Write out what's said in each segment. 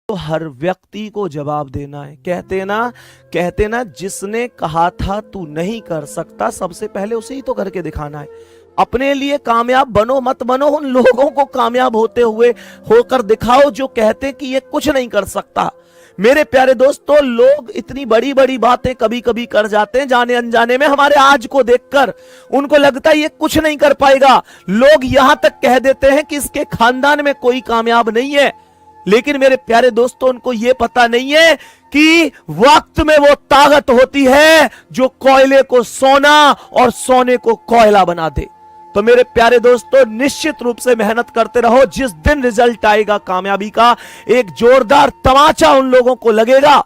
तो हर व्यक्ति को जवाब देना है। कहते ना जिसने कहा था तू नहीं कर सकता, सबसे पहले उसे ही तो करके दिखाना है। अपने लिए कामयाब बनो मत बनो, उन लोगों को कामयाब होते हुए होकर दिखाओ जो कहते कि ये कुछ नहीं कर सकता। मेरे प्यारे दोस्तों, लोग इतनी बड़ी बड़ी बातें कभी कभी कर जाते हैं जाने अनजाने में। हमारे आज को देखकर उनको लगता है ये कुछ नहीं कर पाएगा। लोग यहां तक कह देते हैं कि इसके खानदान में कोई कामयाब नहीं है। लेकिन मेरे प्यारे दोस्तों, उनको यह पता नहीं है कि वक्त में वो ताकत होती है जो कोयले को सोना और सोने को कोयला बना दे। तो मेरे प्यारे दोस्तों, निश्चित रूप से मेहनत करते रहो। जिस दिन रिजल्ट आएगा कामयाबी का, एक जोरदार तमाचा उन लोगों को लगेगा।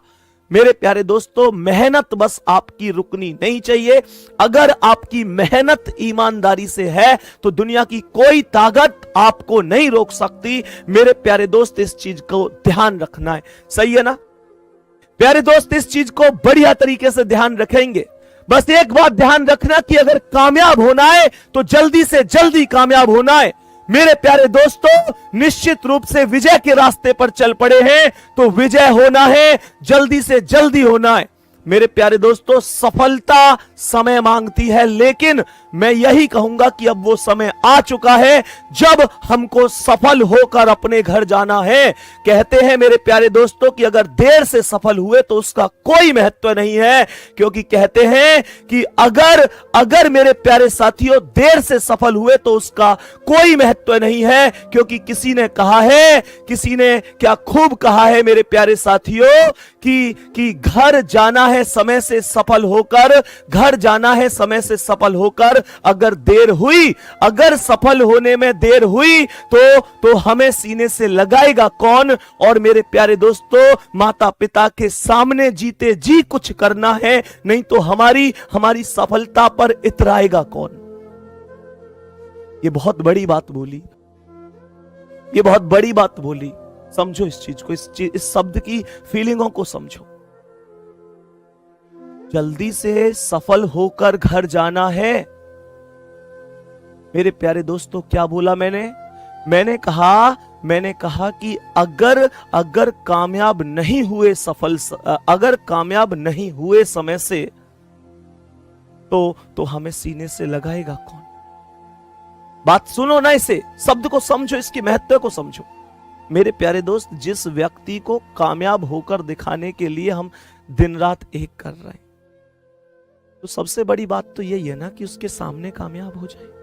मेरे प्यारे दोस्तों, मेहनत बस आपकी रुकनी नहीं चाहिए। अगर आपकी मेहनत ईमानदारी से है तो दुनिया की कोई ताकत आपको नहीं रोक सकती। मेरे प्यारे दोस्त, इस चीज को ध्यान रखना है। सही है ना प्यारे दोस्त? इस चीज को बढ़िया तरीके से ध्यान रखेंगे। बस एक बात ध्यान रखना कि अगर कामयाब होना है तो जल्दी से जल्दी कामयाब होना है। मेरे प्यारे दोस्तों, निश्चित रूप से विजय के रास्ते पर चल पड़े हैं तो विजय होना है, जल्दी से जल्दी होना है। मेरे प्यारे दोस्तों, सफलता समय मांगती है, लेकिन मैं यही कहूंगा कि अब वो समय आ चुका है जब हमको सफल होकर अपने घर जाना है। कहते हैं मेरे प्यारे दोस्तों कि अगर देर से सफल हुए तो उसका कोई महत्व नहीं है, क्योंकि कहते हैं कि अगर मेरे प्यारे साथियों देर से सफल हुए तो उसका कोई महत्व नहीं है, क्योंकि किसी ने कहा है, किसी ने क्या खूब कहा है मेरे प्यारे साथियों कि घर जाना है समय से सफल होकर, घर जाना है समय से सफल होकर। अगर देर हुई, अगर सफल होने में देर हुई तो हमें सीने से लगाएगा कौन? और मेरे प्यारे दोस्तों, माता पिता के सामने जीते जी कुछ करना है, नहीं तो हमारी सफलता पर इतराएगा कौन? ये बहुत बड़ी बात बोली, ये बहुत बड़ी बात बोली। समझो इस चीज को, इस शब्द की फीलिंगों को समझो। जल्दी से सफल होकर घर जाना है। मेरे प्यारे दोस्तों, क्या बोला मैंने कहा कि अगर कामयाब नहीं हुए अगर कामयाब नहीं हुए समय से तो हमें सीने से लगाएगा कौन? बात सुनो ना, इसे शब्द को समझो, इसके महत्व को समझो। मेरे प्यारे दोस्त, जिस व्यक्ति को कामयाब होकर दिखाने के लिए हम दिन रात एक कर रहे हैं, तो सबसे बड़ी बात तो यही है ना कि उसके सामने कामयाब हो जाए।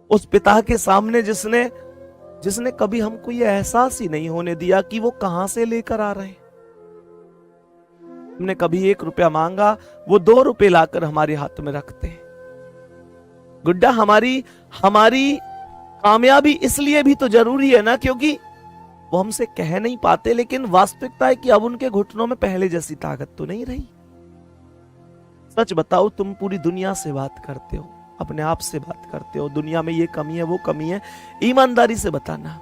उस पिता के सामने जिसने कभी हमको यह एहसास ही नहीं होने दिया कि वो कहां से लेकर आ रहे हैं। हमने कभी 1 रुपया मांगा, वो 2 रुपए लाकर हमारे हाथ में रखते हैं। गुड्डा, हमारी कामयाबी इसलिए भी तो जरूरी है ना, क्योंकि वो हमसे कह नहीं पाते, लेकिन वास्तविकता है कि अब उनके घुटनों में पहले जैसी ताकत तो नहीं रही। सच बताओ, तुम पूरी दुनिया से बात करते हो, अपने आप से बात करते हो, दुनिया में ये कमी है वो कमी है, ईमानदारी से बताना।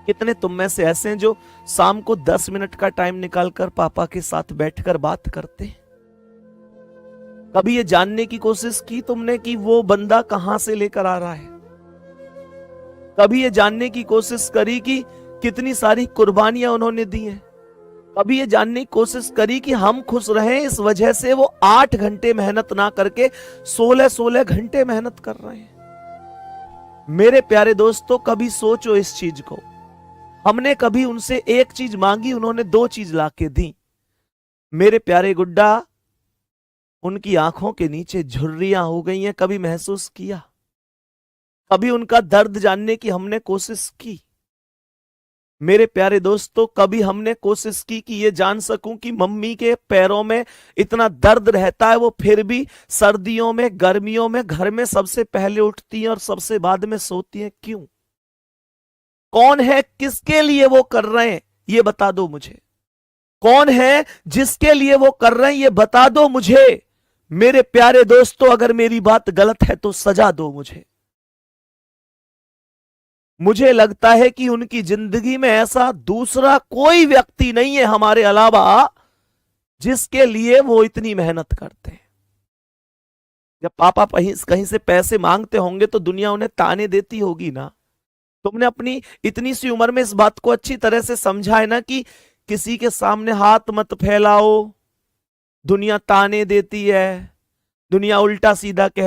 कितने तुम में से ऐसे हैं जो शाम को 10 मिनट का टाइम निकालकर पापा के साथ बैठकर बात करते हैं? कभी ये जानने की कोशिश की तुमने कि वो बंदा कहां से लेकर आ रहा है? कभी ये जानने की कोशिश करी कि कितनी सारी कुर्बानियां उन्होंने दी हैं? कभी ये जानने की कोशिश करी कि हम खुश रहें इस वजह से वो 8 घंटे मेहनत ना करके 16 घंटे मेहनत कर रहे हैं? मेरे प्यारे दोस्तों, कभी सोचो इस चीज को। हमने कभी उनसे एक चीज मांगी, उन्होंने 2 चीज लाके दी। मेरे प्यारे गुड्डा, उनकी आंखों के नीचे झुर्रियां हो गई हैं। कभी महसूस किया? कभी उनका दर्द जानने की हमने कोशिश की? मेरे प्यारे दोस्तों, कभी हमने कोशिश की कि ये जान सकूं कि मम्मी के पैरों में इतना दर्द रहता है, वो फिर भी सर्दियों में, गर्मियों में घर में सबसे पहले उठती हैं और सबसे बाद में सोती हैं? क्यों? कौन है, किसके लिए वो कर रहे हैं, ये बता दो मुझे। कौन है जिसके लिए वो कर रहे हैं, ये बता दो मुझे। मेरे प्यारे दोस्तों, अगर मेरी बात गलत है तो सजा दो मुझे। मुझे लगता है कि उनकी जिंदगी में ऐसा दूसरा कोई व्यक्ति नहीं है हमारे अलावा जिसके लिए वो इतनी मेहनत करते हैं। जब पापा कहीं से पैसे मांगते होंगे तो दुनिया उन्हें ताने देती होगी ना, तुमने अपनी इतनी सी उम्र में इस बात को अच्छी तरह से समझा है ना कि किसी के सामने हाथ मत फैलाओ, दुनिया ताने देती है, दुनिया उल्टा सीधा कहती